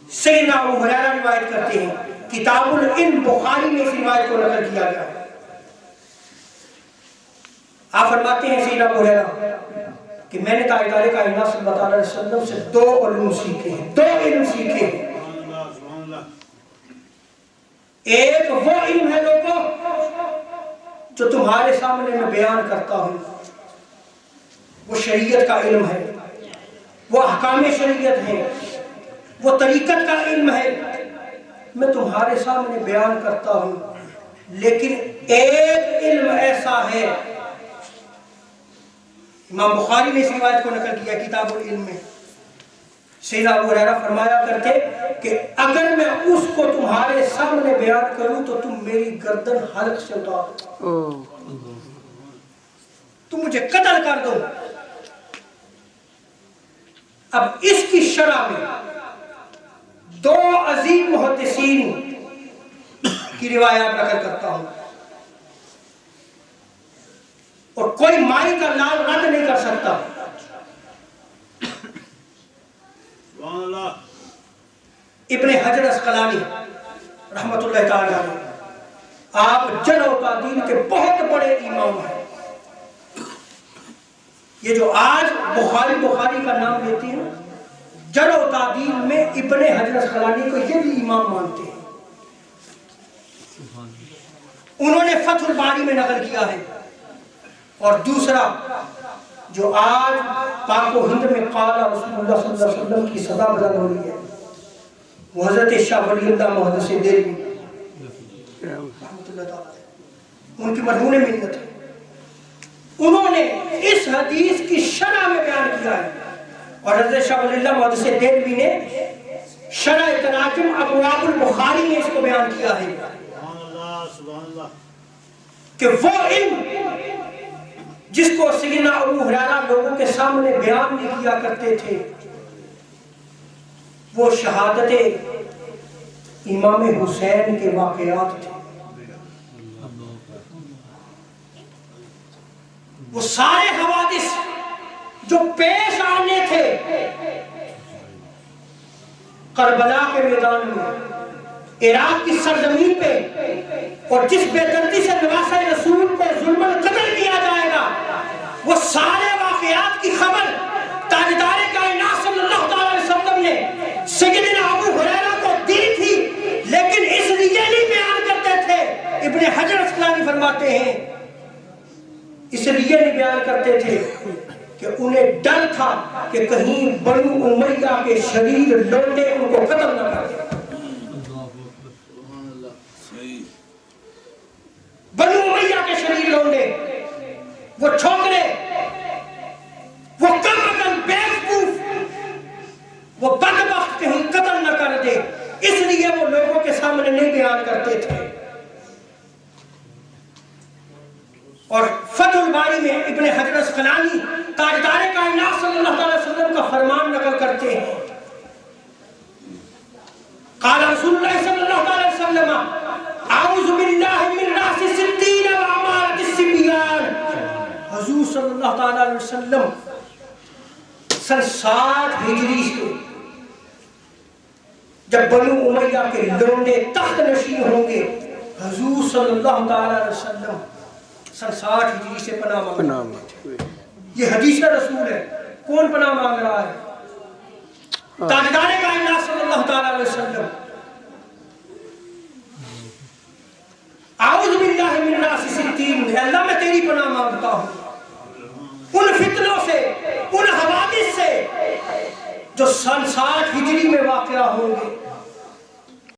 سیدنا ابو ہریرہ روایت کرتے ہیں، کتاب العلم بخاری میں اس روایت کو نقل کیا گیا۔ آپ فرماتے ہیں سیدنا ابو ہریرہ کہ میں نے تاجدار کائنات صلی اللہ علیہ وسلم سے 2 علوم سیکھے ہیں، 2 علم سیکھے ہیں۔ ایک وہ علم ہے لوگوں جو تمہارے سامنے میں بیان کرتا ہوں، وہ شریعت کا علم ہے، وہ احکام شریعت ہے، وہ طریقت کا علم ہے، میں تمہارے سامنے بیان کرتا ہوں۔ لیکن ایک علم ایسا ہے، امام بخاری نے اس روایت کو نقل کیا کتاب العلم میں، سیدنا ابو ہریرہ فرمایا کرتے کہ اگر میں اس کو تمہارے سامنے بیان کروں تو تم میری گردن حلق سے اتار دو، تم مجھے قتل کر دو۔ اب اس کی شرح میں 2 عظیم محدثین کی روایات نقل کرتا ہوں، اور کوئی مائی کا نام رد نہیں کر سکتا۔ ابن حجر اسقلانی رحمت اللہ تعالی علیہ، آپ جرح و تعدیل کے بہت بڑے امام ہیں۔ یہ جو آج بخاری کا نام لیتے ہیں، جرح و تعدیل میں ابن حجر اسقلانی کو یہ بھی امام مانتے ہیں۔ انہوں نے فتح الباری میں نقل کیا ہے۔ اور دوسرا جو آج پاک و ہند میں قال رسول اللہ صلی اللہ علیہ وسلم کی صدا بلند ہو رہی ہے، وہ حضرت شاہ ولی اللہ محدث دہلوی رحمۃ اللہ تعالی، ان کی مرہون ملت ہے۔ انہوں نے اس حدیث کی شرح میں بیان کیا ہے، اور حضرت شاہ ولی اللہ محدث دہلوی نے شرح تراجم ابواب البخاری میں اس کو بیان کیا ہے کہ وہ علم جس کو سیدنا ابو ہریرہ لوگوں کے سامنے بیان نہیں کیا کرتے تھے، وہ شہادت امام حسین کے واقعات تھے۔ وہ سارے حوادث جو پیش آنے تھے کربلا کے میدان میں، عراق کی سرزمین پہ، اور جس بے دردی سے نواسہ رسول کو ظلماً قتل کیا جائے گا، وہ سارے واقعات کی خبر تاجدار کائنات صلی اللہ علیہ وسلم نے سیدنا ابو ہریرہ کو دی تھی، لیکن اس لیے نہیں بیان کرتے تھے۔ ابن حجر اسقلانی فرماتے ہیں اس لیے نہیں بیان کرتے تھے کہ انہیں ڈر تھا کہ کہیں بنو امیہ کے شریر لوٹے ان کو قتل نہ کر دیں۔ بنو امیہ کے شریر لوٹے، وہ چھوکرے، وہ کم عقل بیوقوف، وہ بدبخت کہیں قتل نہ کر دے، اس لیے وہ لوگوں کے سامنے نہیں بیان کرتے تھے۔ اور فتح الباری میں ابن حجر اسقلانی تاجدار کائنات صلی اللہ علیہ وسلم کا فرمان نقل کرتے ہیں، قال رسول اللہ صلی اللہ علیہ وسلم اعوذ باللہ من راس الستین وعمارت السبیان۔ حضور صلی اللہ علیہ وسلم سن 60 ہجری سے جب بنو امیہ کے لونڈے تخت نشین ہوں گے، حضور صلی اللہ علیہ وسلم سن 60 ہجری سے پناہ مانگے۔ یہ حدیث رسول ہے، کون پناہ مانگ رہا ہے؟ تاجدار کائنات صلی اللہ علیہ وسلم۔ اعوذ باللہ من راس الستین، اللہ میں تیری پناہ مانگتا ہوں ان فتنوں سے، ان حوادث سے جو سن 60 ہجری میں واقعہ ہوں گے۔